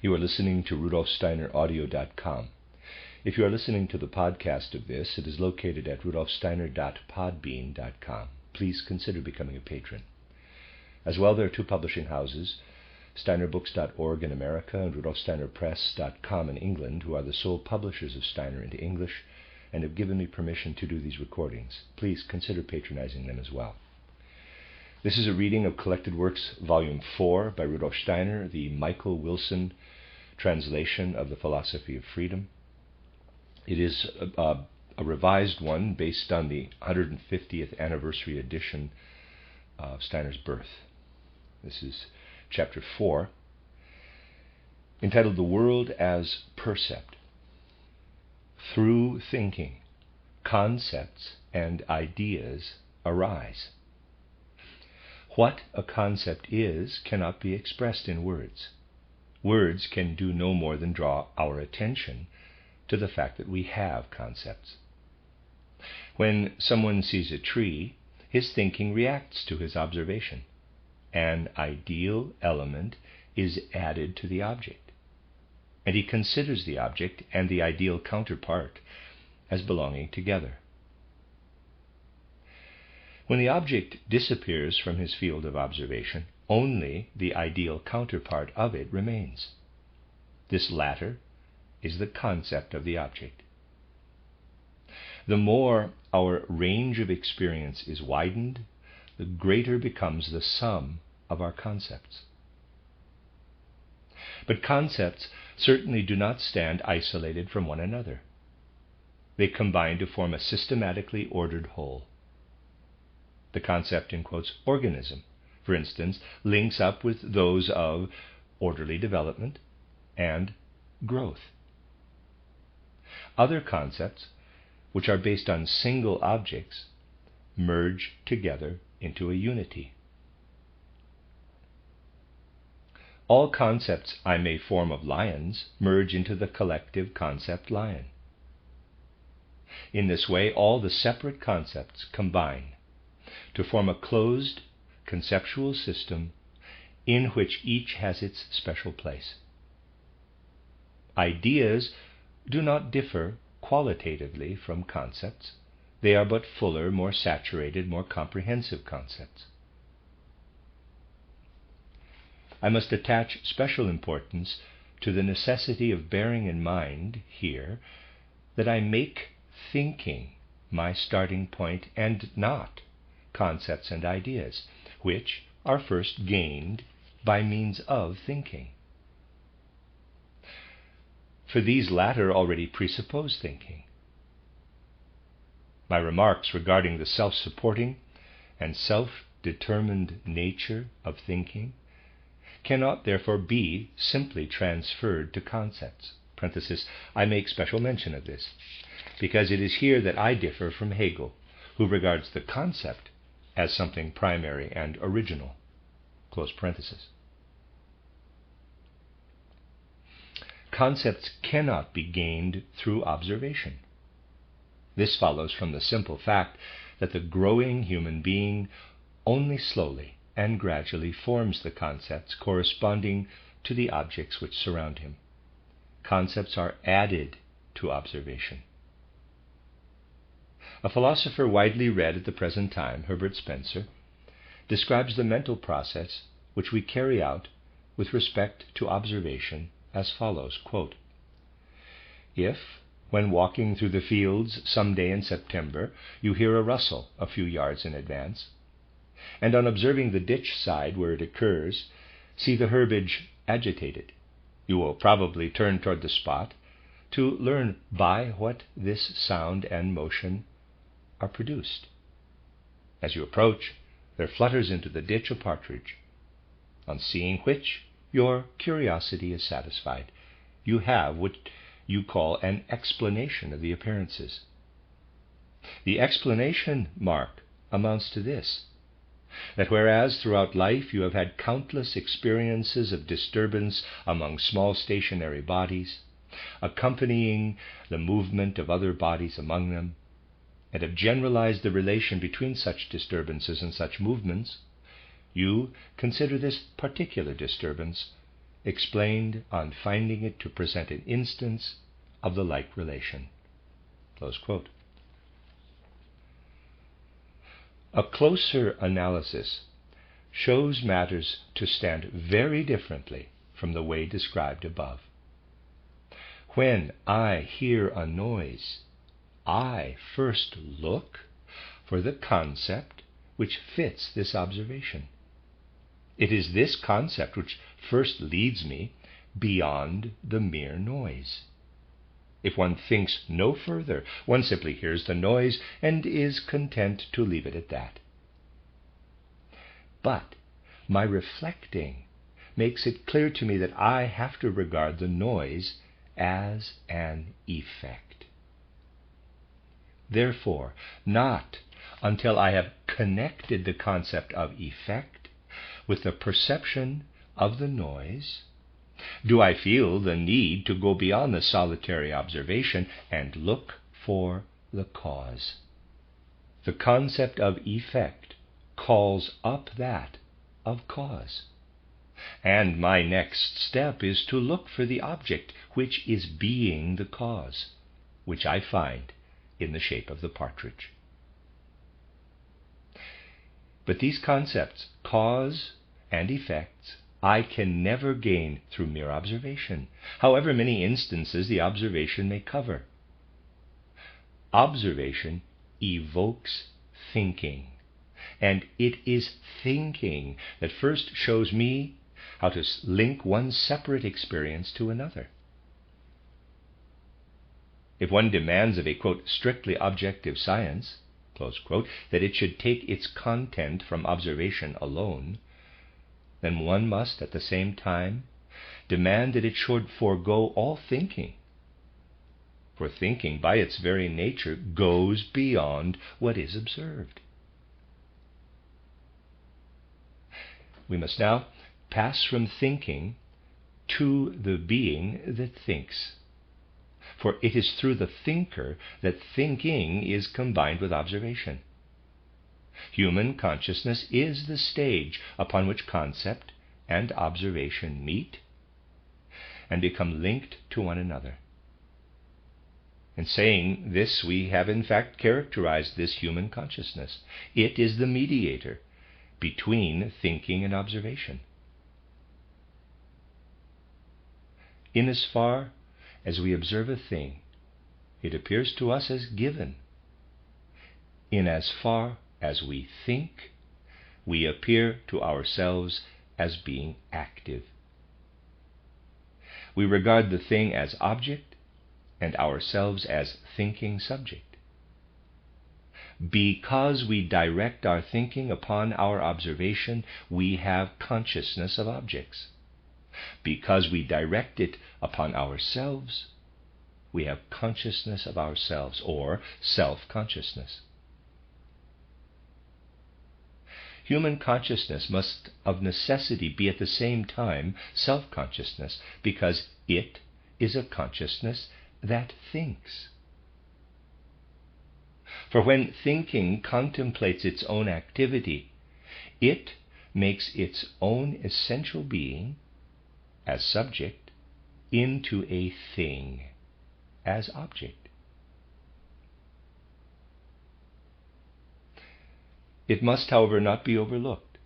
You are listening to rudolfsteineraudio.com. If you are listening to the podcast of this, it is located at rudolfsteiner.podbean.com. Please consider becoming a patron. As well, there are two publishing houses, steinerbooks.org in America and rudolfsteinerpress.com in England, who are the sole publishers of Steiner into English and have given me permission to do these recordings. Please consider patronizing them as well. This is a reading of Collected Works, Volume 4 by Rudolf Steiner, the Michael Wilson translation of the Philosophy of Freedom. It is a revised one based on the 150th anniversary edition of Steiner's birth. This is Chapter 4, entitled The World as Percept. Through thinking, concepts and ideas arise. What a concept is cannot be expressed in words. Words can do no more than draw our attention to the fact that we have concepts. When someone sees a tree, his thinking reacts to his observation. An ideal element is added to the object, and he considers the object and the ideal counterpart as belonging together. When the object disappears from his field of observation, only the ideal counterpart of it remains. This latter is the concept of the object. The more our range of experience is widened, the greater becomes the sum of our concepts. But concepts certainly do not stand isolated from one another. They combine to form a systematically ordered whole. The concept, in quotes, organism, for instance, links up with those of orderly development and growth. Other concepts, which are based on single objects, merge together into a unity. All concepts I may form of lions merge into the collective concept lion. In this way, all the separate concepts combine to form a closed conceptual system in which each has its special place. Ideas do not differ qualitatively from concepts. They are but fuller, more saturated, more comprehensive concepts. I must attach special importance to the necessity of bearing in mind here that I make thinking my starting point and not concepts and ideas, which are first gained by means of thinking. For these latter already presuppose thinking. My remarks regarding the self-supporting and self-determined nature of thinking cannot therefore be simply transferred to concepts. Parenthesis, I make special mention of this, because it is here that I differ from Hegel, who regards the concept as something primary and original. Close parenthesis. Concepts cannot be gained through observation. This follows from the simple fact that the growing human being only slowly and gradually forms the concepts corresponding to the objects which surround him. Concepts are added to observation. A philosopher widely read at the present time, Herbert Spencer, describes the mental process which we carry out with respect to observation as follows, quote, if, when walking through the fields some day in September, you hear a rustle a few yards in advance, and on observing the ditch side where it occurs, see the herbage agitated, you will probably turn toward the spot to learn by what this sound and motion are produced. As you approach, there flutters into the ditch a partridge, on seeing which your curiosity is satisfied. You have what you call an explanation of the appearances. The explanation, mark, amounts to this, that whereas throughout life you have had countless experiences of disturbance among small stationary bodies, accompanying the movement of other bodies among them, and have generalized the relation between such disturbances and such movements, you consider this particular disturbance explained on finding it to present an instance of the like relation. Close quote. A closer analysis shows matters to stand very differently from the way described above. When I hear a noise, I first look for the concept which fits this observation. It is this concept which first leads me beyond the mere noise. If one thinks no further, one simply hears the noise and is content to leave it at that. But my reflecting makes it clear to me that I have to regard the noise as an effect. Therefore, not until I have connected the concept of effect with the perception of the noise do I feel the need to go beyond the solitary observation and look for the cause. The concept of effect calls up that of cause. And my next step is to look for the object which is being the cause, which I find in the shape of the partridge. But these concepts, cause and effects, I can never gain through mere observation, however many instances the observation may cover. Observation evokes thinking, and it is thinking that first shows me how to link one separate experience to another. If one demands of a, quote, strictly objective science, close quote, that it should take its content from observation alone, then one must at the same time demand that it should forego all thinking. For thinking, by its very nature, goes beyond what is observed. We must now pass from thinking to the being that thinks. For it is through the thinker that thinking is combined with observation. Human consciousness is the stage upon which concept and observation meet and become linked to one another. In saying this, we have in fact characterized this human consciousness. It is the mediator between thinking and observation. In as far as we observe a thing, it appears to us as given. In as far as we think, we appear to ourselves as being active. We regard the thing as object and ourselves as thinking subject. Because we direct our thinking upon our observation, we have consciousness of objects. Because we direct it upon ourselves, we have consciousness of ourselves, or self-consciousness. Human consciousness must of necessity be at the same time self-consciousness, because it is a consciousness that thinks. For when thinking contemplates its own activity, it makes its own essential being, as subject, into a thing, as object. It must, however, not be overlooked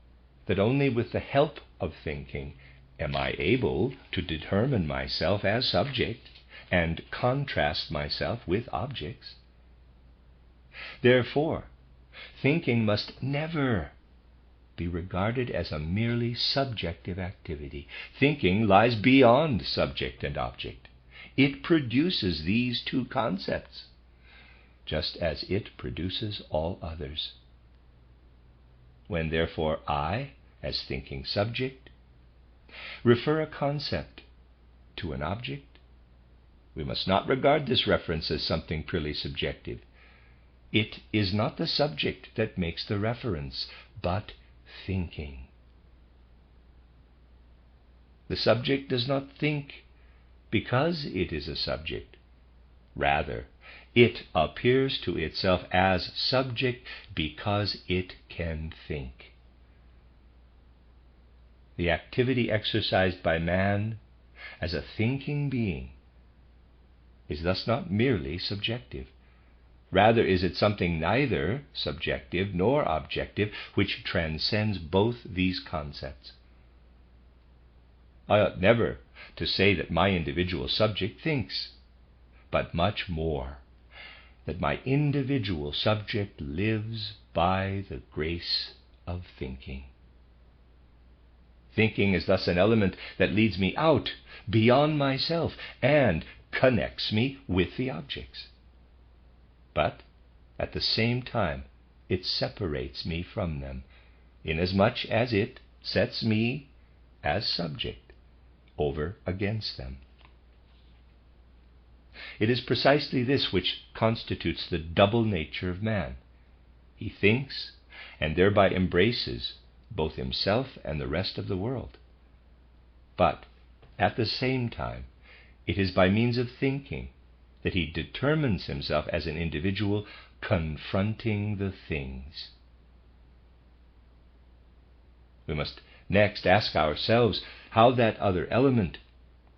that only with the help of thinking am I able to determine myself as subject and contrast myself with objects. Therefore, thinking must never be regarded as a merely subjective activity. Thinking lies beyond subject and object. It produces these two concepts, just as it produces all others. When therefore I, as thinking subject, refer a concept to an object, we must not regard this reference as something purely subjective. It is not the subject that makes the reference, but thinking. The subject does not think because it is a subject. Rather, it appears to itself as subject because it can think. the activity exercised by man as a thinking being is thus not merely subjective. Rather is it something neither subjective nor objective, which transcends both these concepts. I ought never to say that my individual subject thinks, but much more, that my individual subject lives by the grace of thinking. Thinking is thus an element that leads me out beyond myself and connects me with the objects. But at the same time, it separates me from them, inasmuch as it sets me as subject over against them. It is precisely this which constitutes the double nature of man. He thinks and thereby embraces both himself and the rest of the world. But at the same time, it is by means of thinking that he determines himself as an individual confronting the things. We must next ask ourselves how that other element,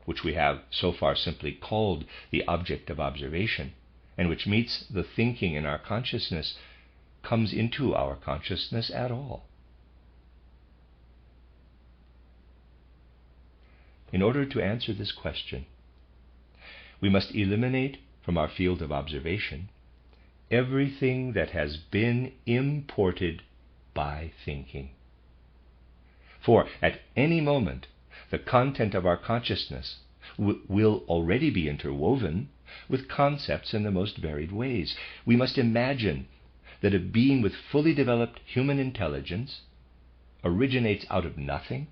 which we have so far simply called the object of observation, and which meets the thinking in our consciousness, comes into our consciousness at all. In order to answer this question, we must eliminate from our field of observation everything that has been imported by thinking. For at any moment, the content of our consciousness will already be interwoven with concepts in the most varied ways. We must imagine that a being with fully developed human intelligence originates out of nothing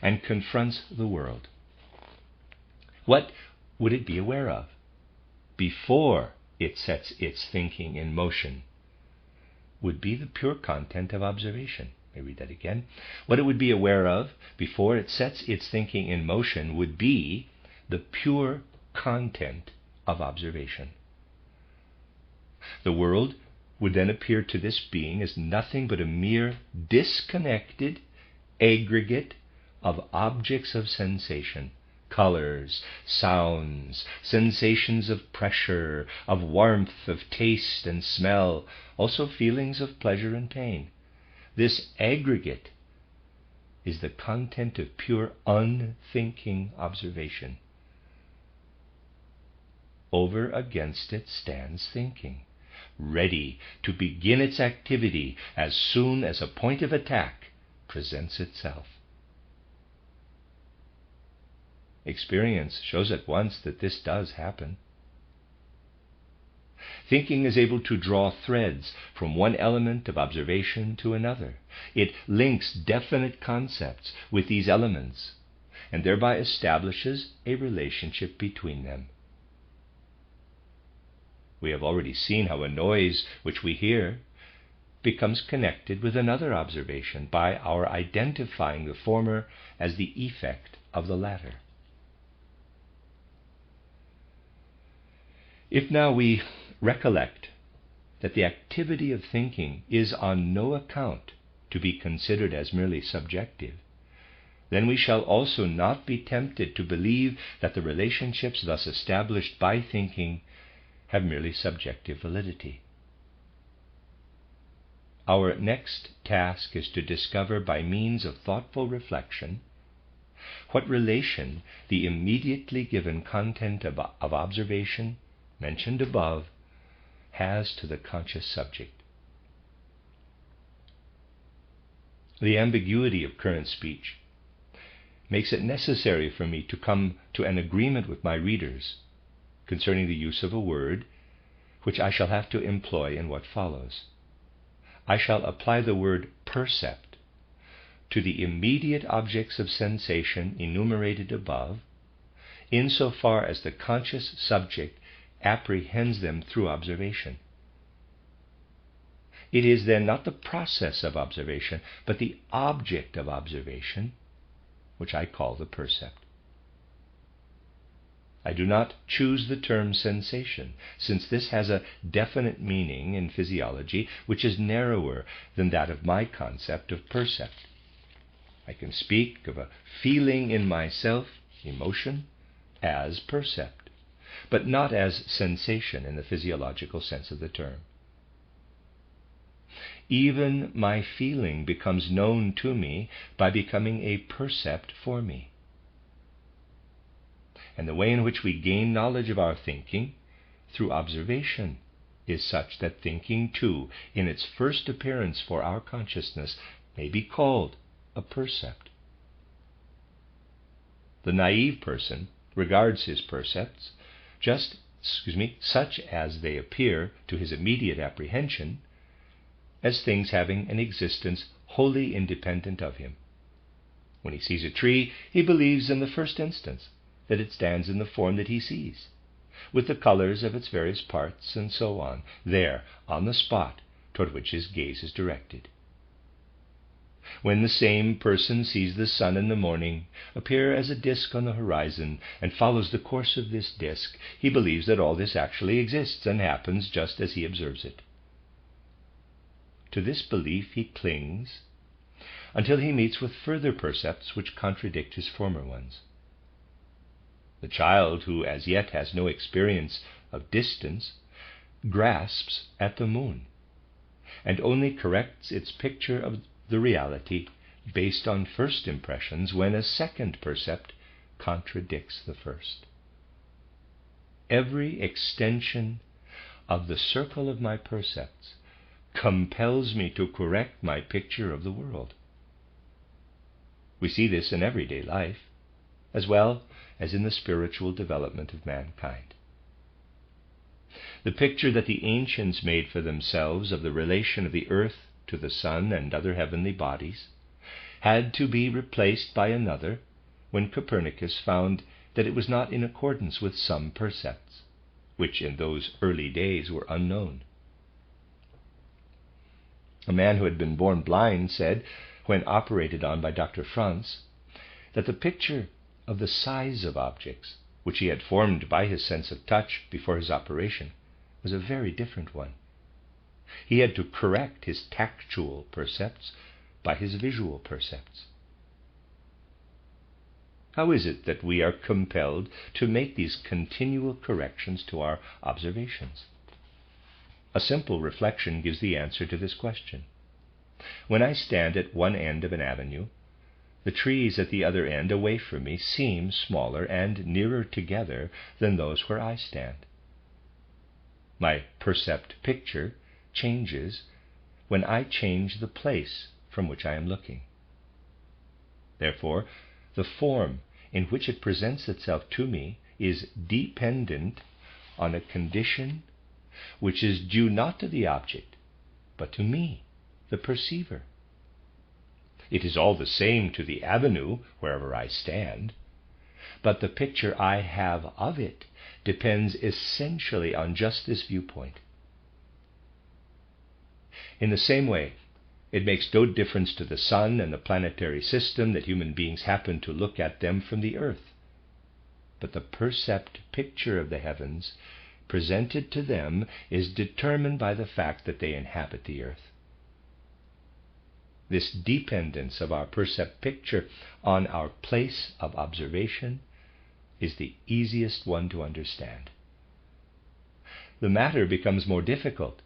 and confronts the world. What would it be aware of before it sets its thinking in motion? Would be the pure content of observation. Let me read that again. What it would be aware of before it sets its thinking in motion would be the pure content of observation. The world would then appear to this being as nothing but a mere disconnected aggregate of objects of sensation, colors, sounds, sensations of pressure, of warmth, of taste and smell, also feelings of pleasure and pain. This aggregate is the content of pure unthinking observation. Over against it stands thinking, ready to begin its activity as soon as a point of attack presents itself. Experience shows at once that this does happen. Thinking is able to draw threads from one element of observation to another. It links definite concepts with these elements and thereby establishes a relationship between them. We have already seen how a noise which we hear becomes connected with another observation by our identifying the former as the effect of the latter. If now we recollect that the activity of thinking is on no account to be considered as merely subjective, then we shall also not be tempted to believe that the relationships thus established by thinking have merely subjective validity. Our next task is to discover by means of thoughtful reflection what relation the immediately given content of observation mentioned above has to the conscious subject. The ambiguity of current speech makes it necessary for me to come to an agreement with my readers concerning the use of a word which I shall have to employ in what follows. I shall apply the word percept to the immediate objects of sensation enumerated above, insofar as the conscious subject apprehends them through observation. It is then not the process of observation, but the object of observation, which I call the percept. I do not choose the term sensation, since this has a definite meaning in physiology which is narrower than that of my concept of percept. I can speak of a feeling in myself, emotion, as percept, but not as sensation in the physiological sense of the term. Even my feeling becomes known to me by becoming a percept for me. And the way in which we gain knowledge of our thinking, through observation, is such that thinking too, in its first appearance for our consciousness, may be called a percept. The naive person regards his percepts such as they appear to his immediate apprehension, as things having an existence wholly independent of him. When he sees a tree, he believes in the first instance that it stands in the form that he sees, with the colors of its various parts, and so on, there, on the spot toward which his gaze is directed. When the same person sees the sun in the morning appear as a disk on the horizon, and follows the course of this disk, he believes that all this actually exists and happens just as he observes it. To this belief he clings until he meets with further percepts which contradict his former ones. The child, who as yet has no experience of distance, grasps at the moon, and only corrects its picture of the reality based on first impressions when a second percept contradicts the first. Every extension of the circle of my percepts compels me to correct my picture of the world. We see this in everyday life, as well as in the spiritual development of mankind. The picture that the ancients made for themselves of the relation of the earth to the sun and other heavenly bodies had to be replaced by another when Copernicus found that it was not in accordance with some percepts, which in those early days were unknown. A man who had been born blind said, when operated on by Dr. Franz, that the picture of the size of objects, which he had formed by his sense of touch before his operation, was a very different one. He had to correct his tactual percepts by his visual percepts. How is it that we are compelled to make these continual corrections to our observations? A simple reflection gives the answer to this question. When I stand at one end of an avenue, the trees at the other end away from me seem smaller and nearer together than those where I stand. My percept picture changes when I change the place from which I am looking. Therefore, the form in which it presents itself to me is dependent on a condition which is due not to the object, but to me, the perceiver. It is all the same to the avenue wherever I stand, but the picture I have of it depends essentially on just this viewpoint. In the same way, it makes no difference to the sun and the planetary system that human beings happen to look at them from the earth, but the percept picture of the heavens presented to them is determined by the fact that they inhabit the earth. This dependence of our percept picture on our place of observation is the easiest one to understand. The matter becomes more difficult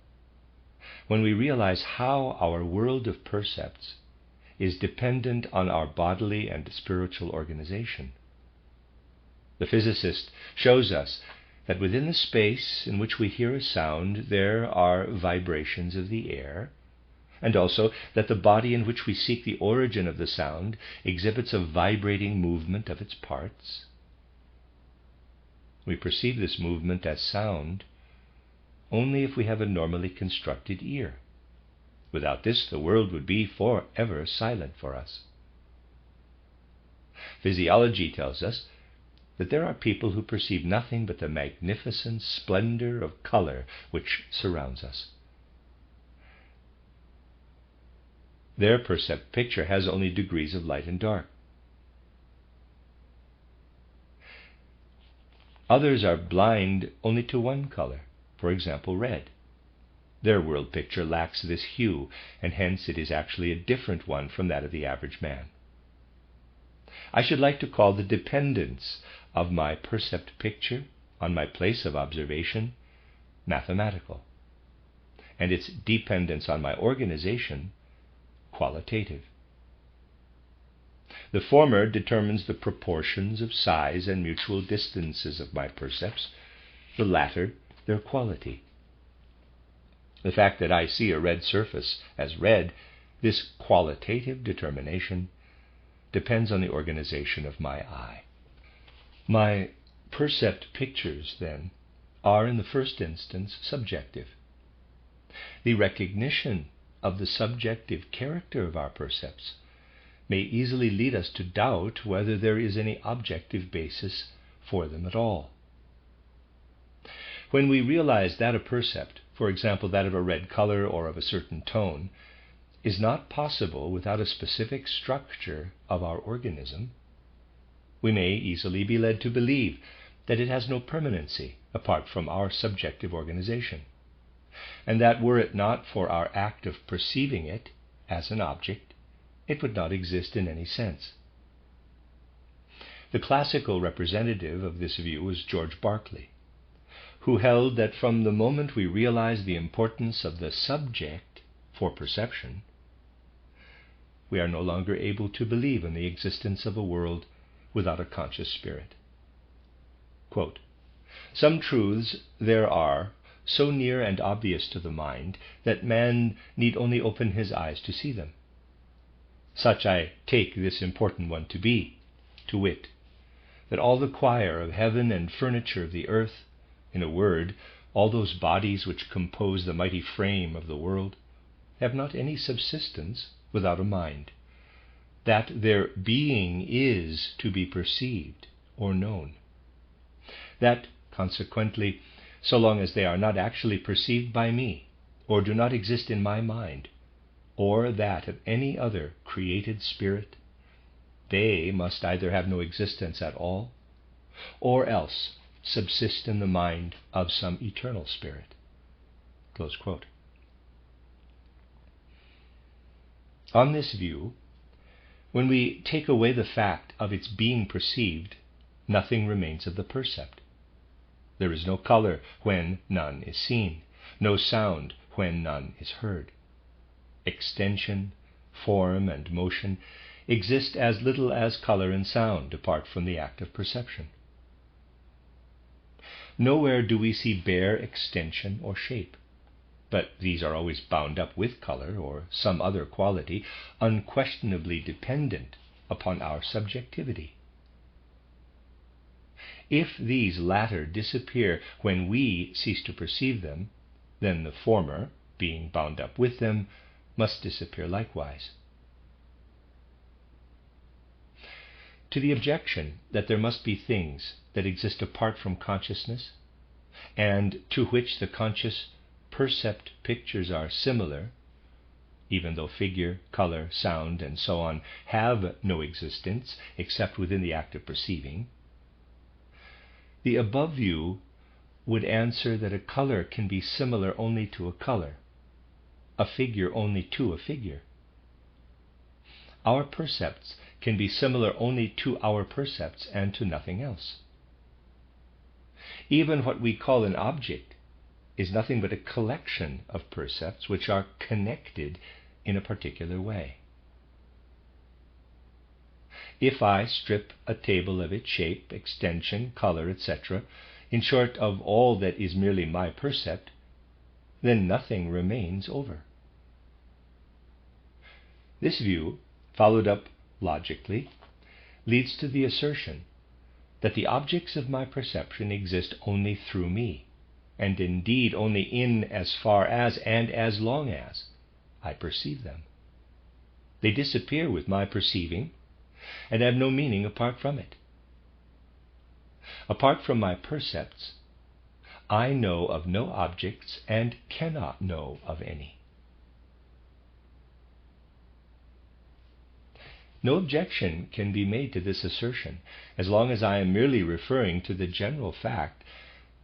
when we realize how our world of percepts is dependent on our bodily and spiritual organization. The physicist shows us that within the space in which we hear a sound there are vibrations of the air, and also that the body in which we seek the origin of the sound exhibits a vibrating movement of its parts. We perceive this movement as sound only if we have a normally constructed ear. Without this, the world would be forever silent for us. Physiology tells us that there are people who perceive nothing but the magnificent splendor of color which surrounds us. Their percept picture has only degrees of light and dark. Others are blind only to one color, for example, red. Their world picture lacks this hue, and hence it is actually a different one from that of the average man. I should like to call the dependence of my percept picture on my place of observation mathematical, and its dependence on my organization qualitative. The former determines the proportions of size and mutual distances of my percepts, the latter their quality. The fact that I see a red surface as red, this qualitative determination, depends on the organization of my eye. My percept pictures, then, are in the first instance subjective. The recognition of the subjective character of our percepts may easily lead us to doubt whether there is any objective basis for them at all. When we realize that a percept, for example that of a red color or of a certain tone, is not possible without a specific structure of our organism, we may easily be led to believe that it has no permanency apart from our subjective organization, and that were it not for our act of perceiving it as an object, it would not exist in any sense. The classical representative of this view was George Berkeley, who held that from the moment we realize the importance of the subject for perception, we are no longer able to believe in the existence of a world without a conscious spirit. Quote, "Some truths there are so near and obvious to the mind that man need only open his eyes to see them. Such I take this important one to be, to wit, that all the choir of heaven and furniture of the earth, in a word, all those bodies which compose the mighty frame of the world, have not any subsistence without a mind, that their being is to be perceived or known, that, consequently, so long as they are not actually perceived by me, or do not exist in my mind, or that of any other created spirit, they must either have no existence at all, or else subsist in the mind of some eternal spirit." Close quote. On this view, when we take away the fact of its being perceived, nothing remains of the percept. There is no color when none is seen, no sound when none is heard. Extension, form, and motion exist as little as color and sound apart from the act of perception. Nowhere do we see bare extension or shape, but these are always bound up with color or some other quality unquestionably dependent upon our subjectivity. If these latter disappear when we cease to perceive them, then the former, being bound up with them, must disappear likewise. To the objection that there must be things that exist apart from consciousness, and to which the conscious percept pictures are similar, even though figure, color, sound, and so on have no existence except within the act of perceiving, the above view would answer that a color can be similar only to a color, a figure only to a figure. Our percepts can be similar only to our percepts and to nothing else. Even what we call an object is nothing but a collection of percepts which are connected in a particular way. If I strip a table of its shape, extension, color, etc., in short of all that is merely my percept, then nothing remains over. This view, followed up logically, leads to the assertion that the objects of my perception exist only through me, and indeed only in as far as and as long as I perceive them. They disappear with my perceiving, and have no meaning apart from it. Apart from my percepts, I know of no objects and cannot know of any. No objection can be made to this assertion, as long as I am merely referring to the general fact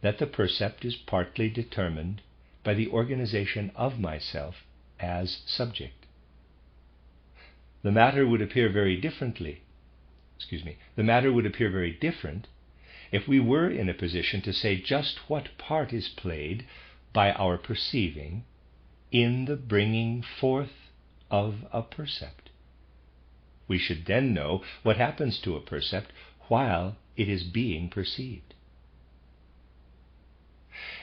that the percept is partly determined by the organization of myself as subject. The matter would appear very differently the matter would appear very different if we were in a position to say just what part is played by our perceiving in the bringing forth of a percept. We should then know what happens to a percept while it is being perceived.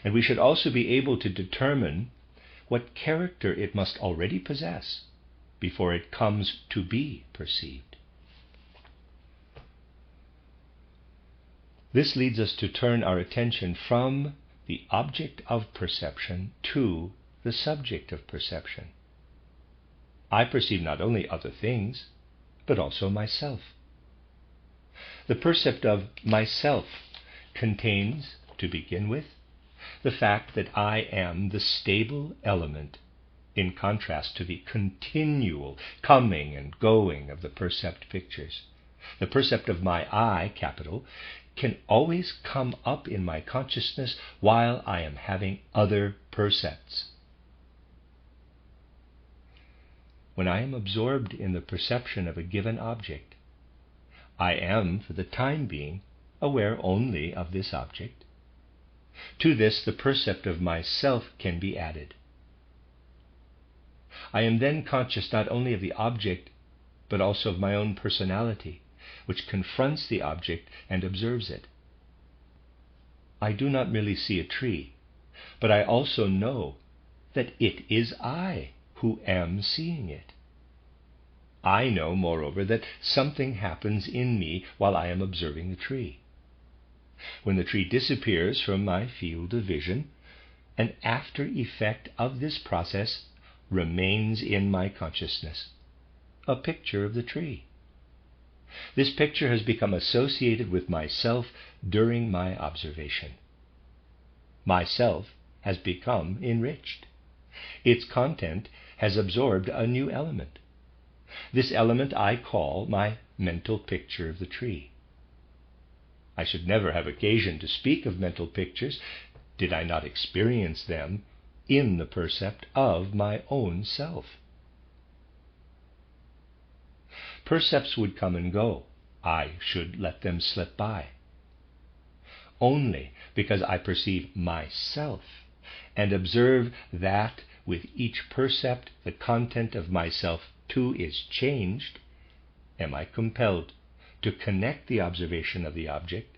And we should also be able to determine what character it must already possess before it comes to be perceived. This leads us to turn our attention from the object of perception to the subject of perception. I perceive not only other things, but also myself. The percept of myself contains, to begin with, the fact that I am the stable element in contrast to the continual coming and going of the percept pictures. The percept of my I, capital, can always come up in my consciousness while I am having other percepts. When I am absorbed in the perception of a given object, I am, for the time being, aware only of this object. To this, the percept of myself can be added. I am then conscious not only of the object, but also of my own personality, which confronts the object and observes it. I do not merely see a tree, but I also know that it is I who am seeing it. I know, moreover, that something happens in me while I am observing the tree. When the tree disappears from my field of vision, an after effect of this process remains in my consciousness, a picture of the tree. This picture has become associated with myself during my observation. Myself has become enriched. Its content has absorbed a new element. This element I call my mental picture of the tree. I should never have occasion to speak of mental pictures did I not experience them in the percept of my own self. Percepts would come and go. I should let them slip by. Only because I perceive myself and observe that with each percept the content of myself too is changed, am I compelled to connect the observation of the object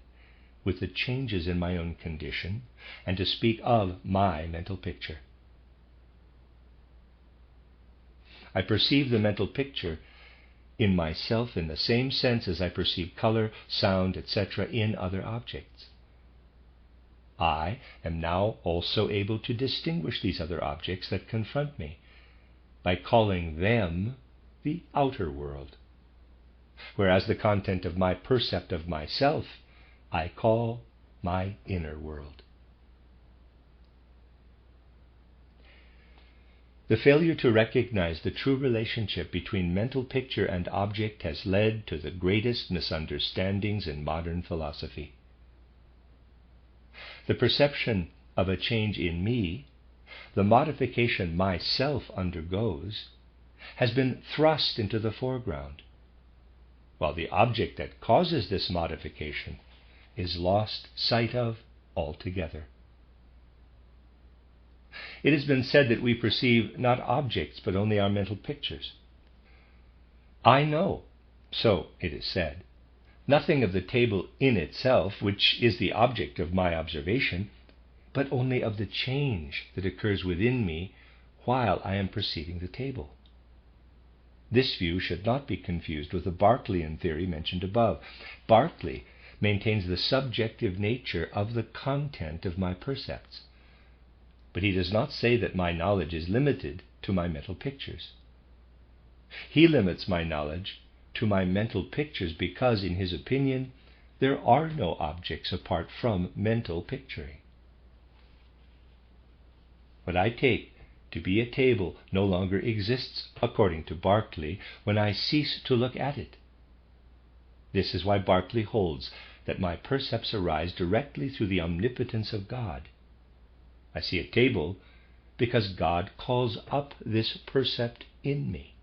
with the changes in my own condition and to speak of my mental picture. I perceive the mental picture in myself in the same sense as I perceive color, sound, etc. in other objects. I am now also able to distinguish these other objects that confront me by calling them the outer world, whereas the content of my percept of myself I call my inner world. The failure to recognize the true relationship between mental picture and object has led to the greatest misunderstandings in modern philosophy. The perception of a change in me, the modification myself undergoes, has been thrust into the foreground, while the object that causes this modification is lost sight of altogether. It has been said that we perceive not objects, but only our mental pictures. I know, so it is said, nothing of the table in itself, which is the object of my observation, but only of the change that occurs within me while I am perceiving the table. This view should not be confused with the Berkeleyan theory mentioned above. Berkeley maintains the subjective nature of the content of my percepts, but he does not say that my knowledge is limited to my mental pictures. He limits my knowledge to my mental pictures because, in his opinion, there are no objects apart from mental picturing. What I take to be a table no longer exists, according to Berkeley, when I cease to look at it. This is why Berkeley holds that my percepts arise directly through the omnipotence of God. I see a table because God calls up this percept in me.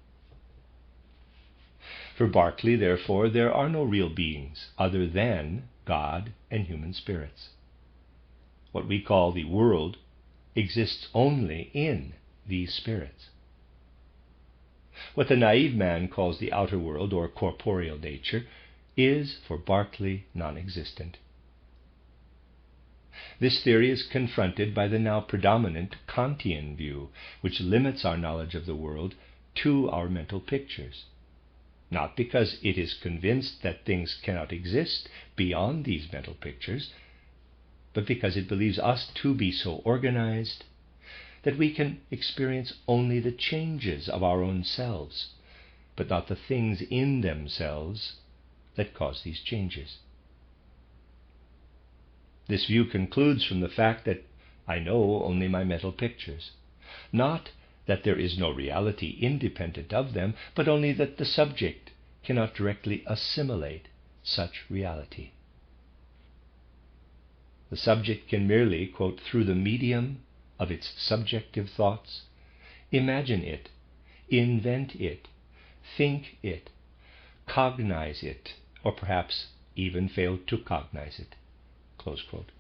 For Berkeley, therefore, there are no real beings other than God and human spirits. What we call the world exists only in these spirits. What the naive man calls the outer world or corporeal nature is, for Berkeley, non-existent. This theory is confronted by the now predominant Kantian view, which limits our knowledge of the world to our mental pictures, not because it is convinced that things cannot exist beyond these mental pictures, but because it believes us to be so organized that we can experience only the changes of our own selves, but not the things in themselves that cause these changes. This view concludes from the fact that I know only my mental pictures, not that there is no reality independent of them, but only that the subject cannot directly assimilate such reality. The subject can merely, quote, through the medium of its subjective thoughts, imagine it, invent it, think it, cognize it, or perhaps even fail to cognize it. Close quote.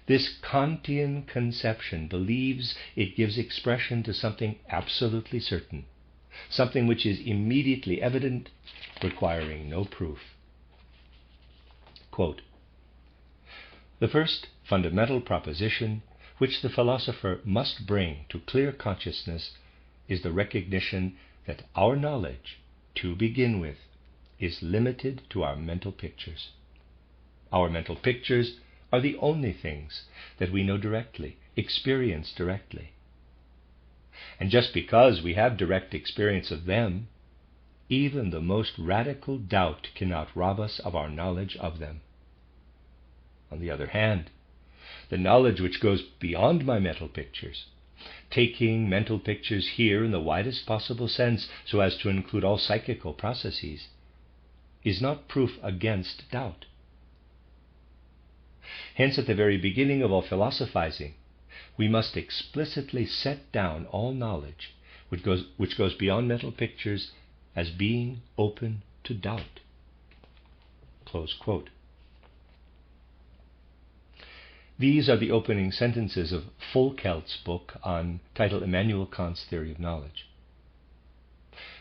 This Kantian conception believes it gives expression to something absolutely certain, something which is immediately evident, requiring no proof. Quote, the first fundamental proposition which the philosopher must bring to clear consciousness is the recognition that our knowledge, to begin with, is limited to our mental pictures. Our mental pictures are the only things that we know directly, experience directly. And just because we have direct experience of them, even the most radical doubt cannot rob us of our knowledge of them. On the other hand, the knowledge which goes beyond my mental pictures, taking mental pictures here in the widest possible sense so as to include all psychical processes, is not proof against doubt. Hence, at the very beginning of all philosophizing, we must explicitly set down all knowledge which goes beyond mental pictures as being open to doubt. Close quote. These are the opening sentences of Volkelt's book titled Immanuel Kant's Theory of Knowledge.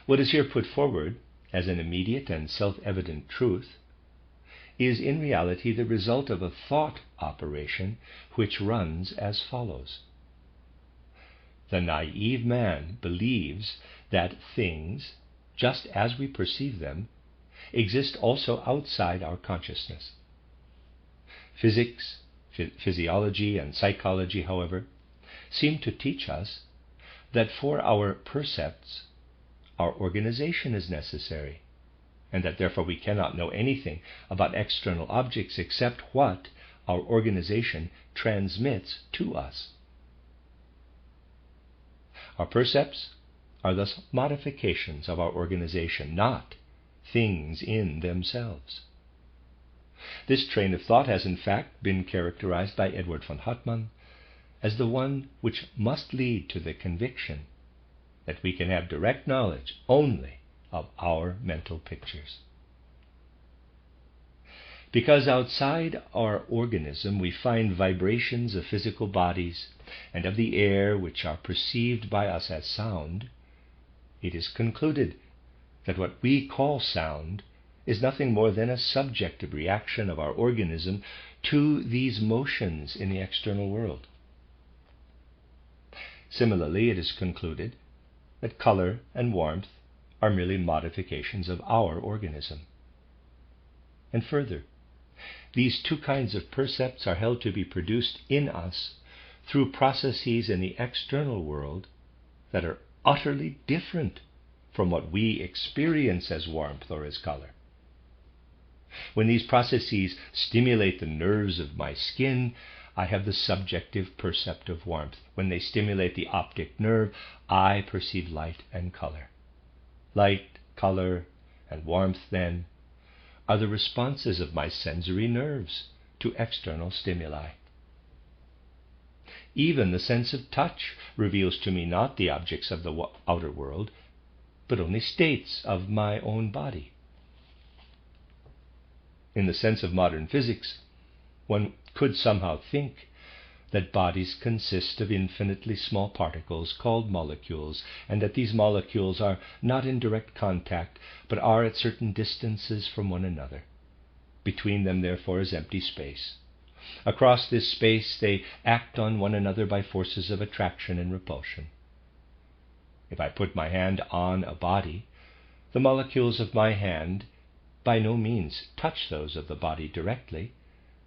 What is here put forward as an immediate and self-evident truth is in reality the result of a thought operation which runs as follows. The naive man believes that things, just as we perceive them, exist also outside our consciousness. Physics, physiology, and psychology, however, seem to teach us that for our percepts, our organization is necessary, and that therefore we cannot know anything about external objects except what our organization transmits to us. Our percepts are thus modifications of our organization, not things in themselves. This train of thought has in fact been characterized by Edward von Hartmann as the one which must lead to the conviction that we can have direct knowledge only of our mental pictures. Because outside our organism we find vibrations of physical bodies and of the air which are perceived by us as sound, it is concluded that what we call sound is nothing more than a subjective reaction of our organism to these motions in the external world. Similarly, it is concluded that color and warmth are merely modifications of our organism. And further, these two kinds of percepts are held to be produced in us through processes in the external world that are utterly different from what we experience as warmth or as color. When these processes stimulate the nerves of my skin, I have the subjective percept of warmth. When they stimulate the optic nerve, I perceive light and color. Light, color, and warmth, then, are the responses of my sensory nerves to external stimuli. Even the sense of touch reveals to me not the objects of the outer world, but only states of my own body. In the sense of modern physics, one could somehow think that bodies consist of infinitely small particles called molecules, and that these molecules are not in direct contact, but are at certain distances from one another. Between them, therefore, is empty space. Across this space they act on one another by forces of attraction and repulsion. If I put my hand on a body, the molecules of my hand by no means touch those of the body directly,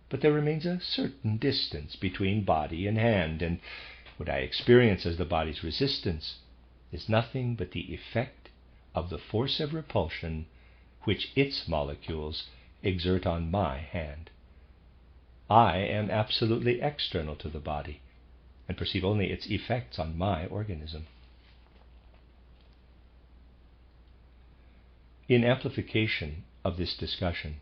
but there remains a certain distance between body and hand, and what I experience as the body's resistance is nothing but the effect of the force of repulsion which its molecules exert on my hand. I am absolutely external to the body, and perceive only its effects on my organism. In amplification of this discussion,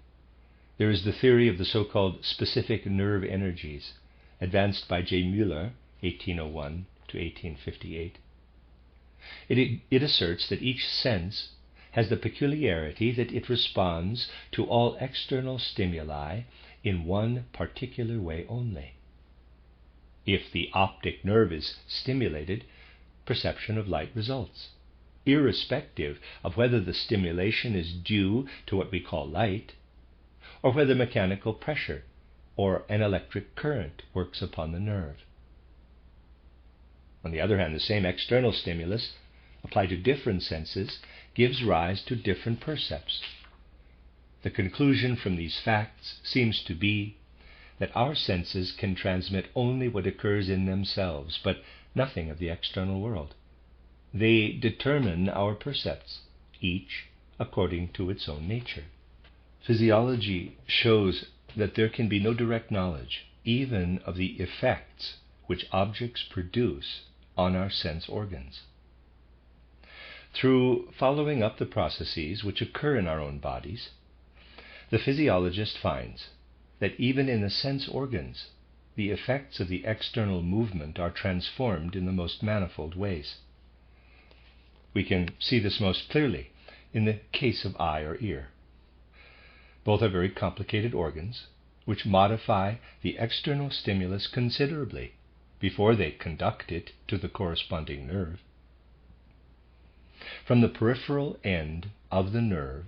there is the theory of the so-called specific nerve energies, advanced by J. Mueller, 1801 to 1858. It asserts that each sense has the peculiarity that it responds to all external stimuli in one particular way only. If the optic nerve is stimulated, perception of light results, irrespective of whether the stimulation is due to what we call light, or whether mechanical pressure or an electric current works upon the nerve. On the other hand, the same external stimulus, applied to different senses, gives rise to different percepts. The conclusion from these facts seems to be that our senses can transmit only what occurs in themselves, but nothing of the external world. They determine our percepts, each according to its own nature. Physiology shows that there can be no direct knowledge, even of the effects which objects produce on our sense organs. Through following up the processes which occur in our own bodies, the physiologist finds that even in the sense organs, the effects of the external movement are transformed in the most manifold ways. We can see this most clearly in the case of eye or ear. Both are very complicated organs which modify the external stimulus considerably before they conduct it to the corresponding nerve. From the peripheral end of the nerve,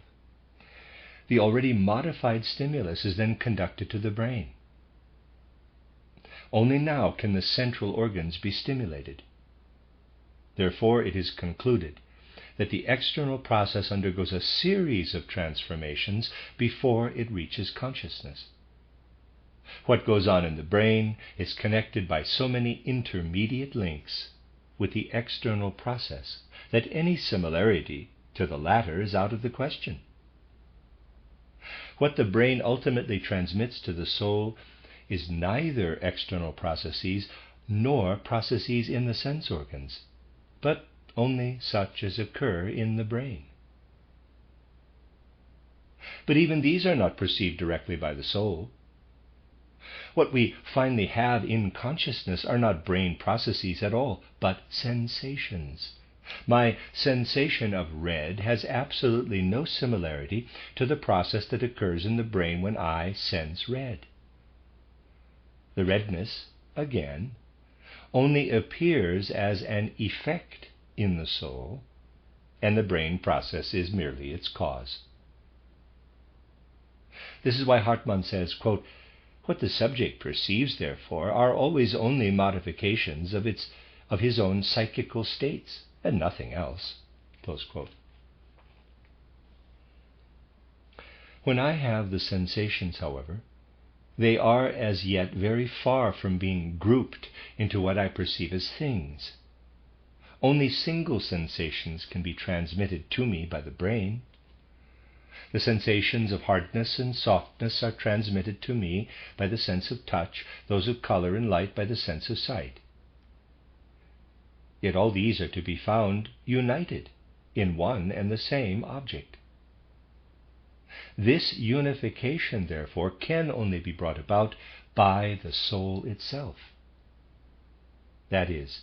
the already modified stimulus is then conducted to the brain. Only now can the central organs be stimulated. Therefore, it is concluded that the external process undergoes a series of transformations before it reaches consciousness. What goes on in the brain is connected by so many intermediate links with the external process that any similarity to the latter is out of the question. What the brain ultimately transmits to the soul is neither external processes nor processes in the sense organs, but only such as occur in the brain. But even these are not perceived directly by the soul. What we finally have in consciousness are not brain processes at all, but sensations. My sensation of red has absolutely no similarity to the process that occurs in the brain when I sense red. The redness, again, only appears as an effect in the soul, and the brain process is merely its cause. This is why Hartmann says, quote, "What the subject perceives, therefore, are always only modifications of his own psychical states, and nothing else." Close quote. When I have the sensations, however, they are as yet very far from being grouped into what I perceive as things. Only single sensations can be transmitted to me by the brain. The sensations of hardness and softness are transmitted to me by the sense of touch, those of color and light by the sense of sight. Yet all these are to be found united in one and the same object. This unification, therefore, can only be brought about by the soul itself. That is,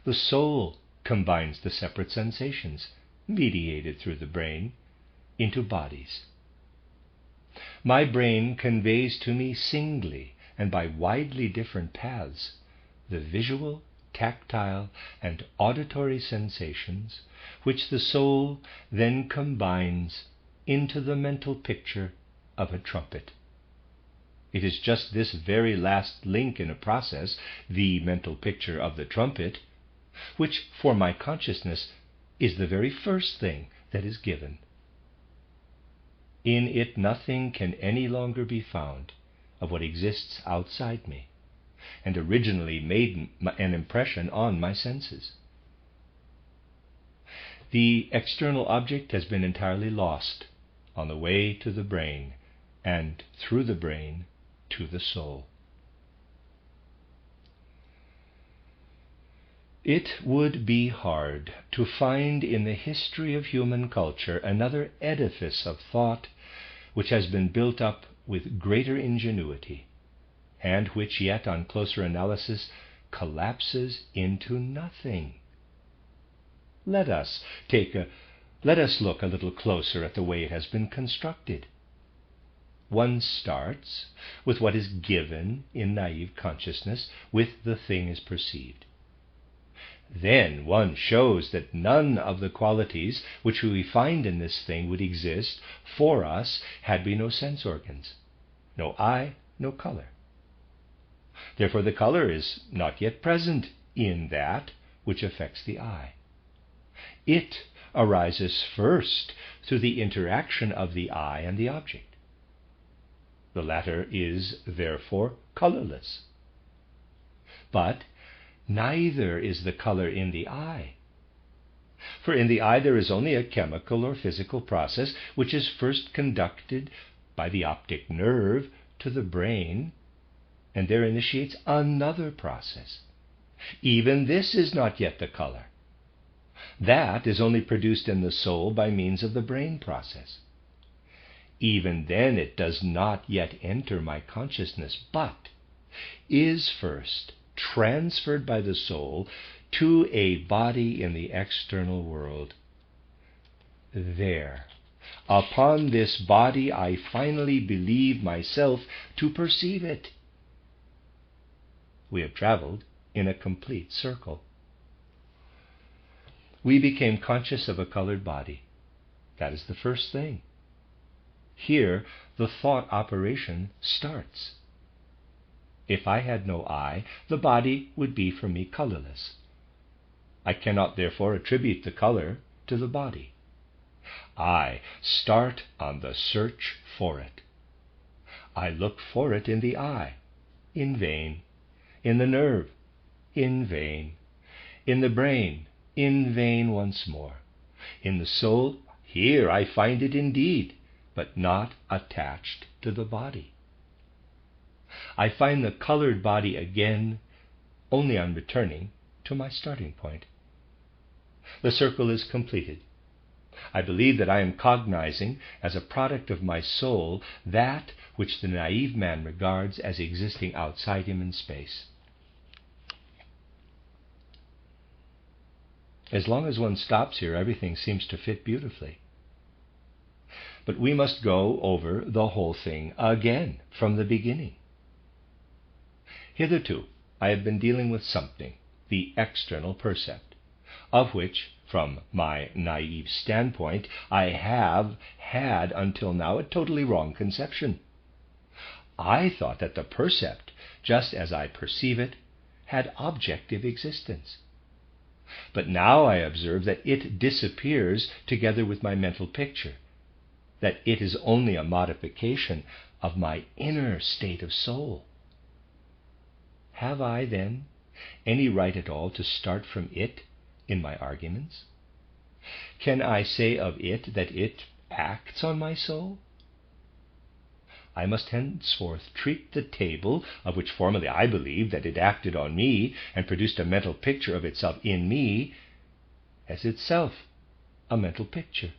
the soul combines the separate sensations, mediated through the brain, into bodies. My brain conveys to me singly and by widely different paths the visual, tactile, and auditory sensations which the soul then combines into the mental picture of a trumpet. It is just this very last link in a process, the mental picture of the trumpet, which for my consciousness is the very first thing that is given. In it nothing can any longer be found of what exists outside me, and originally made an impression on my senses. The external object has been entirely lost on the way to the brain, and through the brain to the soul. It would be hard to find in the history of human culture another edifice of thought which has been built up with greater ingenuity, and which yet, on closer analysis, collapses into nothing. Let us look a little closer at the way it has been constructed. One starts with what is given in naive consciousness, with the thing as perceived. Then one shows that none of the qualities which we find in this thing would exist for us had we no sense organs, no eye, no color. Therefore the color is not yet present in that which affects the eye. It arises first through the interaction of the eye and the object. The latter is, therefore, colorless. But neither is the color in the eye. For in the eye there is only a chemical or physical process which is first conducted by the optic nerve to the brain, and there initiates another process. Even this is not yet the color. That is only produced in the soul by means of the brain process. Even then it does not yet enter my consciousness, but is first transferred by the soul to a body in the external world. There, upon this body, I finally believe myself to perceive it. We have traveled in a complete circle. We became conscious of a colored body. That is the first thing. Here, the thought operation starts. If I had no eye, the body would be for me colorless. I cannot therefore attribute the color to the body. I start on the search for it. I look for it in the eye, in vain; in the nerve, in vain; in the brain, in vain once more; in the soul, here I find it indeed, but not attached to the body. I find the colored body again only on returning to my starting point. The circle is completed. I believe that I am cognizing as a product of my soul that which the naive man regards as existing outside him in space. As long as one stops here, everything seems to fit beautifully. But we must go over the whole thing again from the beginning. Hitherto, I have been dealing with something, the external percept, of which, from my naive standpoint, I have had until now a totally wrong conception. I thought that the percept, just as I perceive it, had objective existence. But now I observe that it disappears together with my mental picture, that it is only a modification of my inner state of soul. Have I, then, any right at all to start from it in my arguments? Can I say of it that it acts on my soul? I must henceforth treat the table, of which formerly I believed that it acted on me and produced a mental picture of itself in me, as itself a mental picture.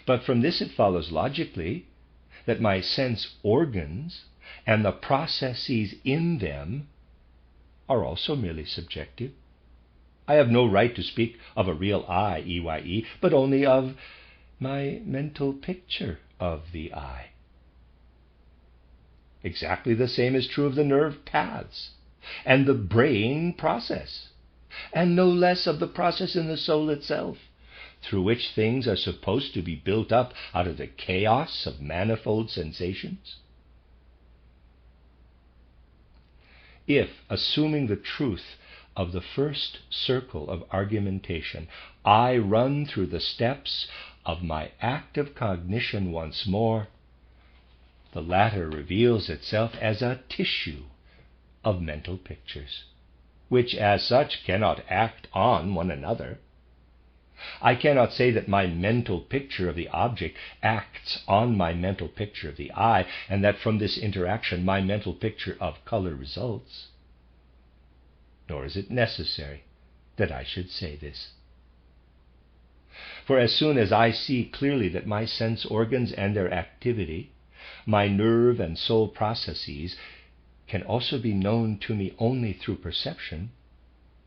But from this it follows logically that my sense organs and the processes in them are also merely subjective. I have no right to speak of a real I, EYE, but only of my mental picture of the I. Exactly the same is true of the nerve paths and the brain process, and no less of the process in the soul itself, through which things are supposed to be built up out of the chaos of manifold sensations. If, assuming the truth of the first circle of argumentation, I run through the steps of my active cognition once more, the latter reveals itself as a tissue of mental pictures, which as such cannot act on one another. I cannot say that my mental picture of the object acts on my mental picture of the eye, and that from this interaction my mental picture of color results. Nor is it necessary that I should say this. For as soon as I see clearly that my sense organs and their activity, my nerve and soul processes, can also be known to me only through perception,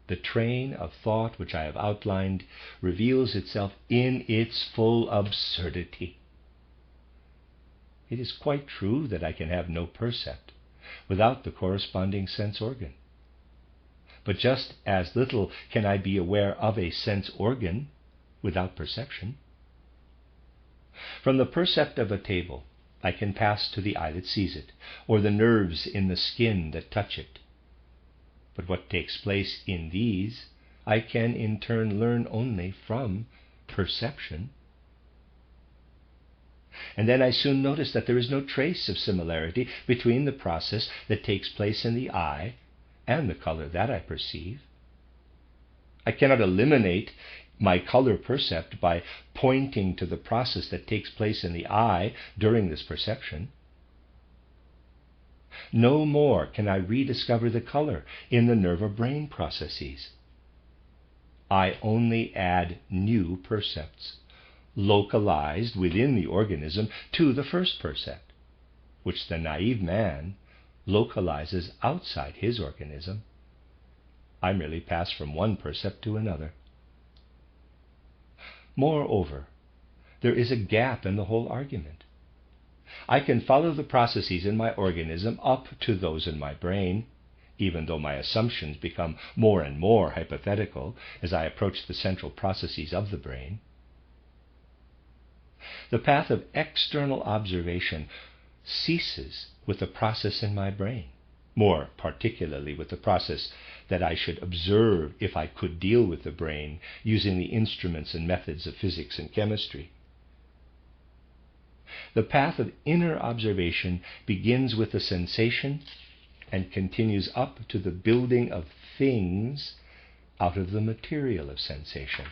the train of thought which I have outlined reveals itself in its full absurdity. It is quite true that I can have no percept without the corresponding sense organ. But just as little can I be aware of a sense organ without perception. From the percept of a table, I can pass to the eye that sees it, or the nerves in the skin that touch it. But what takes place in these, I can in turn learn only from perception. And then I soon notice that there is no trace of similarity between the process that takes place in the eye and the color that I perceive. I cannot eliminate my color percept by pointing to the process that takes place in the eye during this perception. No more can I rediscover the color in the nerve or brain processes. I only add new percepts, localized within the organism to the first percept, which the naive man localizes outside his organism. I merely pass from one percept to another. Moreover, there is a gap in the whole argument. I can follow the processes in my organism up to those in my brain, even though my assumptions become more and more hypothetical as I approach the central processes of the brain. The path of external observation ceases with the process in my brain, more particularly with the process that I should observe if I could deal with the brain using the instruments and methods of physics and chemistry. The path of inner observation begins with the sensation and continues up to the building of things out of the material of sensation.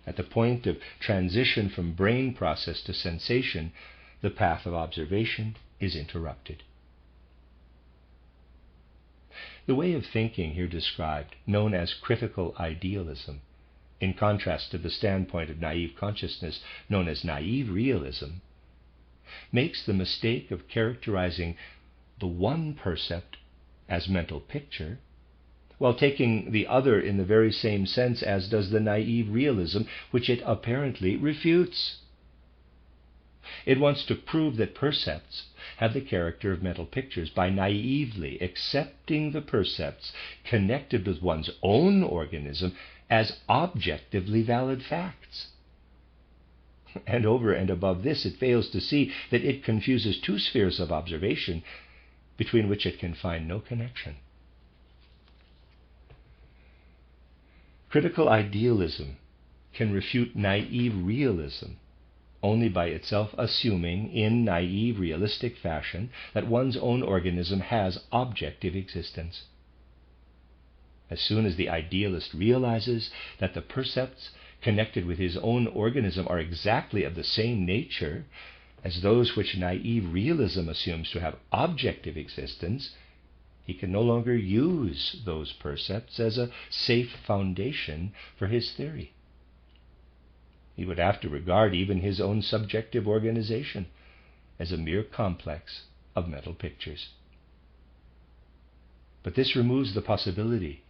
At the point of transition from brain process to sensation, the path of observation is interrupted. The way of thinking here described, known as critical idealism, in contrast to the standpoint of naive consciousness known as naive realism, makes the mistake of characterizing the one percept as mental picture, while taking the other in the very same sense as does the naive realism, which it apparently refutes. It wants to prove that percepts have the character of mental pictures by naively accepting the percepts connected with one's own organism as objectively valid facts. And over and above this, it fails to see that it confuses two spheres of observation between which it can find no connection. Critical idealism can refute naive realism only by itself assuming in naive realistic fashion that one's own organism has objective existence. As soon as the idealist realizes that the percepts connected with his own organism are exactly of the same nature as those which naive realism assumes to have objective existence, he can no longer use those percepts as a safe foundation for his theory. He would have to regard even his own subjective organization as a mere complex of mental pictures. But this removes the possibility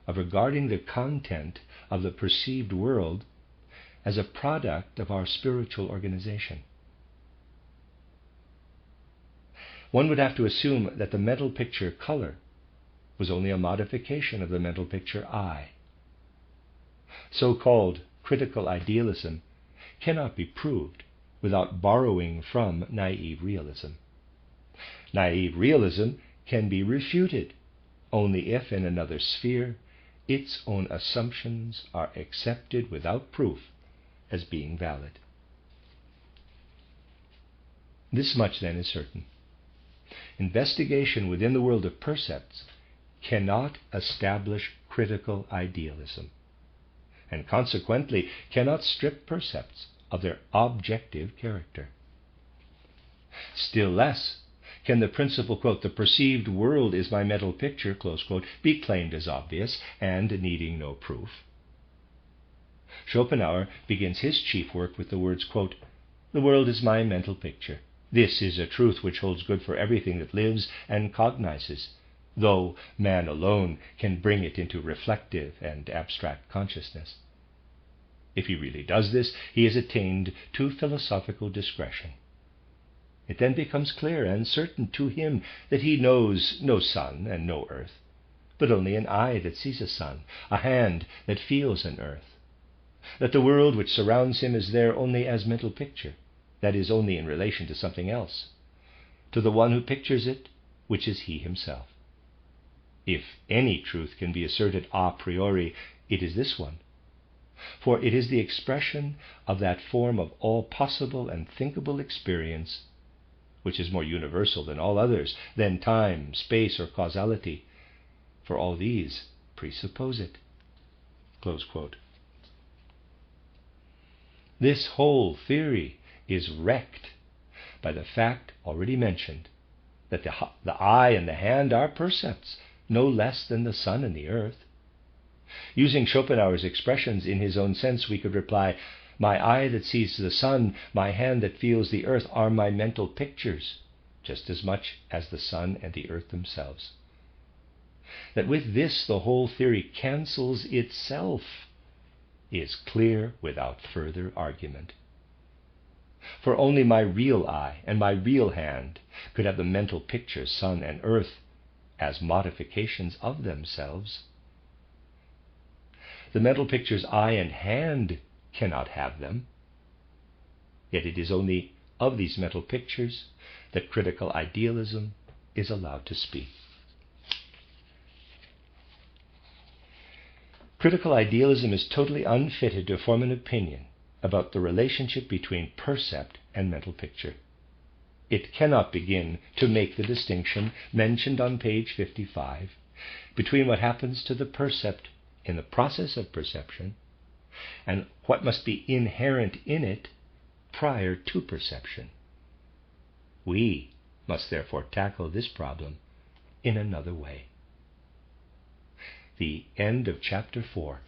of regarding the content of the perceived world as a product of our spiritual organization. One would have to assume that the mental picture color was only a modification of the mental picture I. So-called critical idealism cannot be proved without borrowing from naive realism. Naive realism can be refuted only if, in another sphere, its own assumptions are accepted without proof as being valid. This much, then, is certain. Investigation within the world of percepts cannot establish critical idealism, and consequently cannot strip percepts of their objective character. Still less can the principle, quote, "the perceived world is my mental picture," close quote, be claimed as obvious and needing no proof. Schopenhauer begins his chief work with the words, quote, "The world is my mental picture. This is a truth which holds good for everything that lives and cognizes, though man alone can bring it into reflective and abstract consciousness." If he really does this, he has attained to philosophical discretion. It then becomes clear and certain to him that he knows no sun and no earth, but only an eye that sees a sun, a hand that feels an earth, that the world which surrounds him is there only as mental picture, that is, only in relation to something else, to the one who pictures it, which is he himself. If any truth can be asserted a priori, it is this one, for it is the expression of that form of all possible and thinkable experience which is more universal than all others, than time, space, or causality, for all these presuppose it. Close quote. This whole theory is wrecked by the fact already mentioned, that the eye and the hand are percepts, no less than the sun and the earth. Using Schopenhauer's expressions in his own sense, we could reply, my eye that sees the sun, my hand that feels the earth are my mental pictures, just as much as the sun and the earth themselves. That with this the whole theory cancels itself is clear without further argument. For only my real eye and my real hand could have the mental pictures sun and earth as modifications of themselves. The mental pictures eye and hand cannot have them. Yet it is only of these mental pictures that critical idealism is allowed to speak. Critical idealism is totally unfitted to form an opinion about the relationship between percept and mental picture. It cannot begin to make the distinction mentioned on page 55 between what happens to the percept in the process of perception and what must be inherent in it prior to perception. We must therefore tackle this problem in another way. The end of chapter 4.